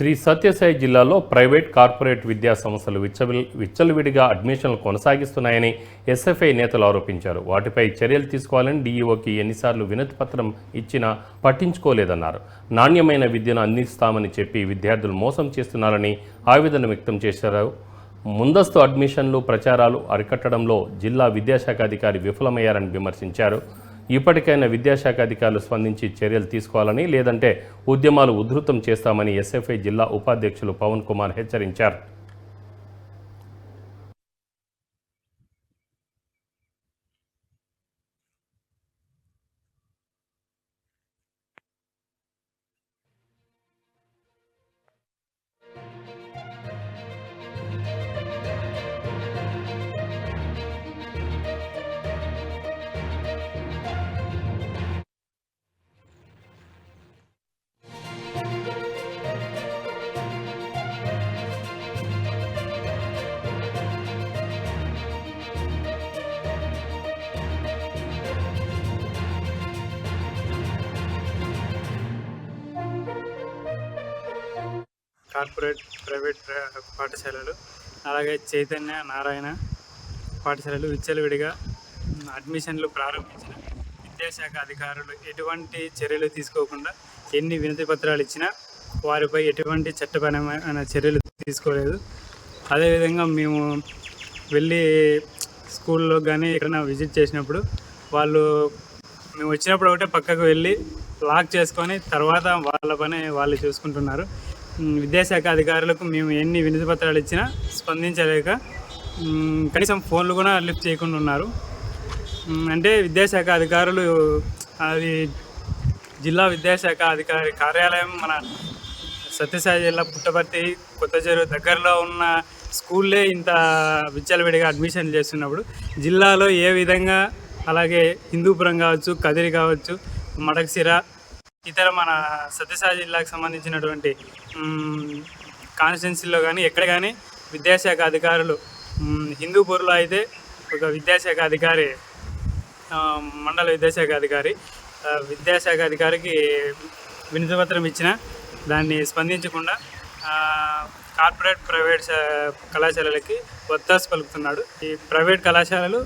శ్రీ సత్యసాయి జిల్లాలో private corporate విద్యా సంస్థలు విచ్చలవిడిగా అడ్మిషన్లు కొనసాగిస్తున్నాయని ఎస్ఎఫ్ఐ నేతలు ఆరోపించారు. వాటిపై చర్యలు తీసుకోవాలని డీఈఓకి ఎన్నిసార్లు వినతి పత్రం ఇచ్చినా పట్టించుకోలేదన్నారు. నాణ్యమైన విద్యను అందిస్తామని చెప్పి విద్యార్థులు మోసం చేస్తున్నారని ఆవేదన వ్యక్తం చేశారు. ముందస్తు అడ్మిషన్లు ప్రచారాలు అరికట్టడంలో జిల్లా విద్యాశాఖ అధికారి విఫలమయ్యారని విమర్శించారు. ఇప్పటికైనా విద్యాశాఖ అధికారులు స్పందించి చర్యలు తీసుకోవాలని, లేదంటే ఉద్యమాలు ఉధృతం చేస్తామని ఎస్ఎఫ్ఐ జిల్లా ఉపాధ్యక్షులు పవన్ కుమార్ హెచ్చరించారు. కార్పొరేట్ ప్రైవేట్ పాఠశాలలు అలాగే చైతన్య నారాయణ పాఠశాలలు విచ్చలవిడిగా అడ్మిషన్లు ప్రారంభించిన విద్యాశాఖ అధికారులు ఎటువంటి చర్యలు తీసుకోకుండా ఎన్ని వినతి పత్రాలు ఇచ్చినా వారిపై ఎటువంటి చట్టపరమైన చర్యలు తీసుకోలేదు. అదేవిధంగా మేము వెళ్ళి స్కూల్లో కానీ ఎక్కడైనా విజిట్ చేసినప్పుడు మేము వచ్చినప్పుడు ఒకటే పక్కకు వెళ్ళి లాక్ చేసుకొని తర్వాత వాళ్ళ పని వాళ్ళు చూసుకుంటున్నారు. విద్యాశాఖ అధికారులకు మేము ఎన్ని వినతి పత్రాలు ఇచ్చినా స్పందించలేక కనీసం ఫోన్లు కూడా లిఫ్ట్ చేయకుండా ఉన్నారు. అంటే విద్యాశాఖ అధికారులు అది జిల్లా విద్యాశాఖ అధికారి కార్యాలయం మన సత్యసాయి జిల్లా పుట్టపర్తి కొత్త చెరువు దగ్గరలో ఉన్న స్కూల్లే ఇంత విచ్చలవిడిగా అడ్మిషన్ చేస్తున్నప్పుడు జిల్లాలో ఏ విధంగా, అలాగే హిందూపురం కావచ్చు, కదిరి కావచ్చు, మడకసిర ఇతర మన సత్యసాయి జిల్లాకు సంబంధించినటువంటి కాన్స్టిట్యున్సీలో కానీ ఎక్కడ కానీ విద్యాశాఖ అధికారులు, హిందూపూర్లో అయితే ఒక విద్యాశాఖ అధికారి, మండల విద్యాశాఖ అధికారికి వినతి పత్రం ఇచ్చిన దాన్ని స్పందించకుండా కార్పొరేట్ ప్రైవేట్ కళాశాలలకి ఒత్తాసు పలుకుతున్నాడు. ఈ ప్రైవేట్ కళాశాలలు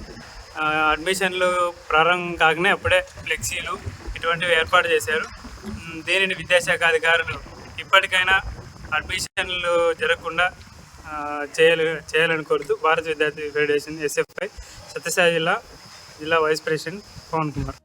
అడ్మిషన్లు ప్రారంభం కాకనే అప్పుడే ఫ్లెక్సీలు ఇటువంటివి ఏర్పాటు చేశారు. దీనిని విద్యాశాఖ అధికారులు ఇప్పటికైనా అడ్మిషన్లు జరగకుండా చేయాలని కోరుతూ భారత విద్యార్థి ఫెడరేషన్ ఎస్ఎఫ్ఐ సత్యసాయి జిల్లా వైస్ ప్రెసిడెంట్ పవన్ కుమార్.